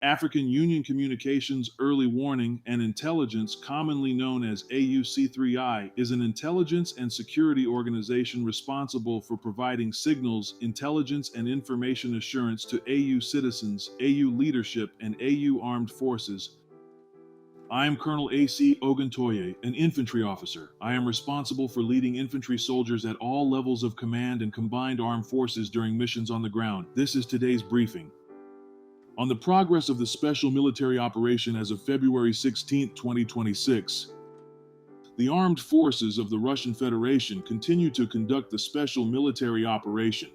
African Union Communications Early Warning and Intelligence, commonly known as AUC3I, is an intelligence and security organization responsible for providing signals, intelligence, and information assurance to AU citizens, AU leadership, and AU armed forces. I am Colonel A.C. Oguntoye, an infantry officer. I am responsible for leading infantry soldiers at all levels of command and combined armed forces during missions on the ground. This is today's briefing. On the progress of the special military operation as of February 16, 2026, the armed forces of the Russian Federation continue to conduct the special military operation.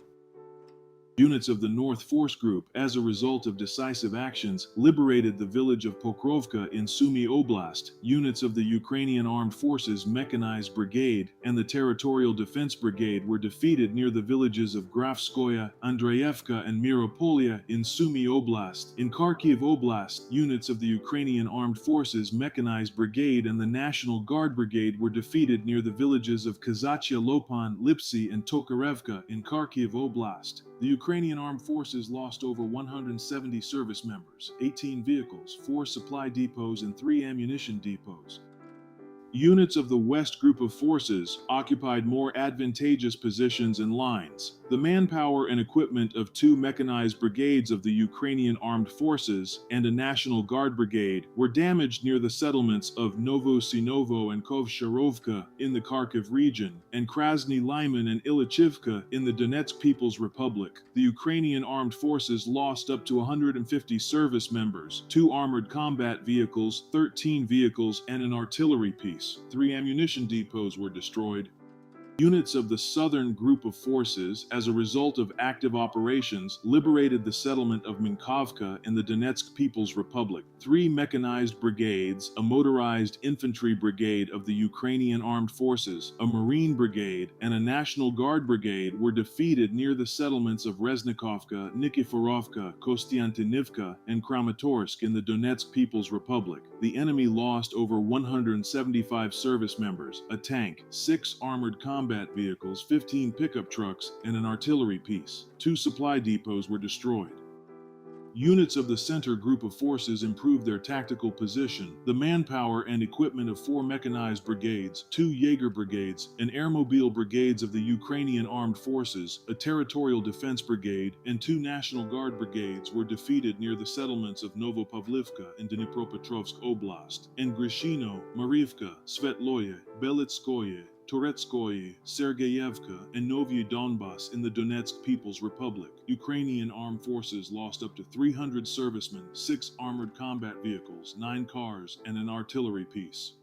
Units of the North Force Group, as a result of decisive actions, liberated the village of Pokrovka in Sumy Oblast. Units of the Ukrainian Armed Forces Mechanized Brigade and the Territorial Defense Brigade were defeated near the villages of Grafskoye, Andreevka, and Miropolye in Sumy Oblast. In Kharkiv Oblast, units of the Ukrainian Armed Forces Mechanized Brigade and the National Guard Brigade were defeated near the villages of Kazachya Lopan, Lipsy, and Tokarevka in Kharkiv Oblast. The Ukrainian Armed Forces lost over 170 service members, 18 vehicles, 4 supply depots, and 3 ammunition depots. Units of the West Group of Forces occupied more advantageous positions and lines. The manpower and equipment of 2 mechanized brigades of the Ukrainian Armed Forces and a National Guard Brigade were damaged near the settlements of Novosinovo and Kovsharovka in the Kharkiv region, and Krasny Lyman and Ilichivka in the Donetsk People's Republic. The Ukrainian Armed Forces lost up to 150 service members, 2 armored combat vehicles, 13 vehicles, and an artillery piece. 3 ammunition depots were destroyed. Units of the Southern Group of Forces, as a result of active operations, liberated the settlement of Minkovka in the Donetsk People's Republic. 3 mechanized brigades, a motorized infantry brigade of the Ukrainian Armed Forces, a Marine brigade, and a National Guard brigade were defeated near the settlements of Reznikovka, Nikiforovka, Kostiantynivka, and Kramatorsk in the Donetsk People's Republic. The enemy lost over 175 service members, a tank, 6 armored combat vehicles, 15 pickup trucks, and an artillery piece. 2 supply depots were destroyed. Units of the Center Group of Forces improved their tactical position. The manpower and equipment of 4 mechanized brigades, 2 Jaeger brigades, and airmobile brigades of the Ukrainian Armed Forces, a Territorial Defense Brigade, and 2 National Guard brigades were defeated near the settlements of Novopavlivka in Dnipropetrovsk Oblast, and Grishino, Mariivka, Svetloye, Belitskoye, Toretskoye, Sergeyevka, and Novye Donbass in the Donetsk People's Republic. Ukrainian Armed Forces lost up to 300 servicemen, 6 armored combat vehicles, 9 cars, and an artillery piece.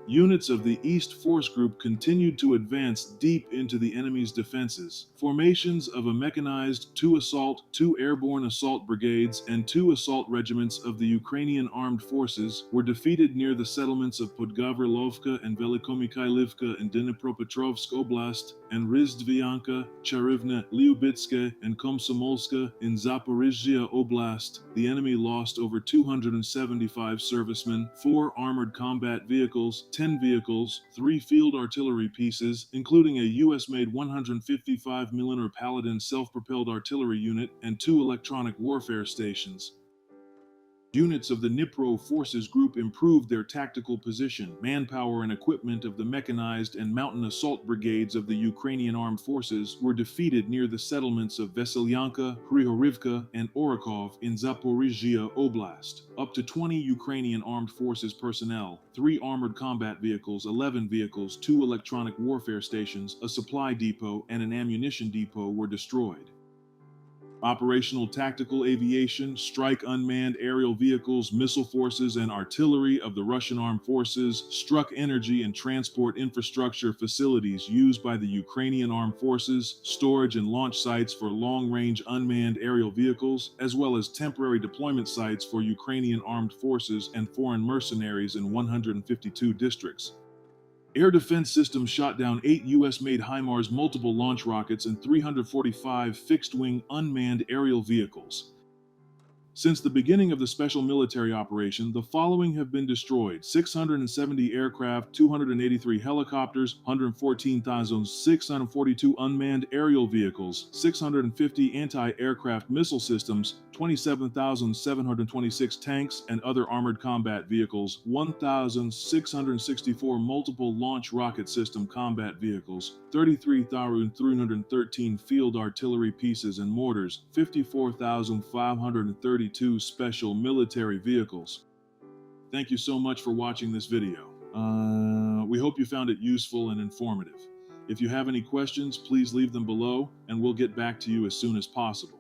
Units of the East Force Group continued to advance deep into the enemy's defenses. Formations of a mechanized 2 assault, 2 airborne assault brigades, and 2 assault regiments of the Ukrainian Armed Forces were defeated near the settlements of Podgavrilovka and Velikomikhaylivka in Dnipropetrovsk Oblast, and Rizdvianka, Charivna, Lyubitske, and Komsomolska in Zaporizhzhia Oblast. The enemy lost over 275 servicemen, 4 armored combat vehicles, 10 vehicles, 3 field artillery pieces, including a US-made 155mm Paladin self-propelled artillery unit, and 2 electronic warfare stations. Units of the Dnipro Forces Group improved their tactical position. Manpower and equipment of the mechanized and mountain assault brigades of the Ukrainian Armed Forces were defeated near the settlements of Veselyanka, Hryhorivka, and Orakov in Zaporizhzhia Oblast. Up to 20 Ukrainian Armed Forces personnel, 3 armored combat vehicles, 11 vehicles, 2 electronic warfare stations, a supply depot, and an ammunition depot were destroyed. Operational tactical aviation, strike unmanned aerial vehicles, missile forces, and artillery of the Russian Armed Forces struck energy and transport infrastructure facilities used by the Ukrainian Armed Forces, storage and launch sites for long-range unmanned aerial vehicles, as well as temporary deployment sites for Ukrainian Armed Forces and foreign mercenaries in 152 districts. Air defense systems shot down 8 US-made HIMARS multiple launch rockets and 345 fixed-wing unmanned aerial vehicles. Since the beginning of the special military operation, the following have been destroyed: 670 aircraft, 283 helicopters, 114,642 unmanned aerial vehicles, 650 anti-aircraft missile systems, 27,726 tanks and other armored combat vehicles, 1,664 multiple launch rocket system combat vehicles, 33,313 field artillery pieces and mortars, 54,532 special military vehicles. Thank you so much for watching this video. We hope you found it useful and informative. If you have any questions, please leave them below and we'll get back to you as soon as possible.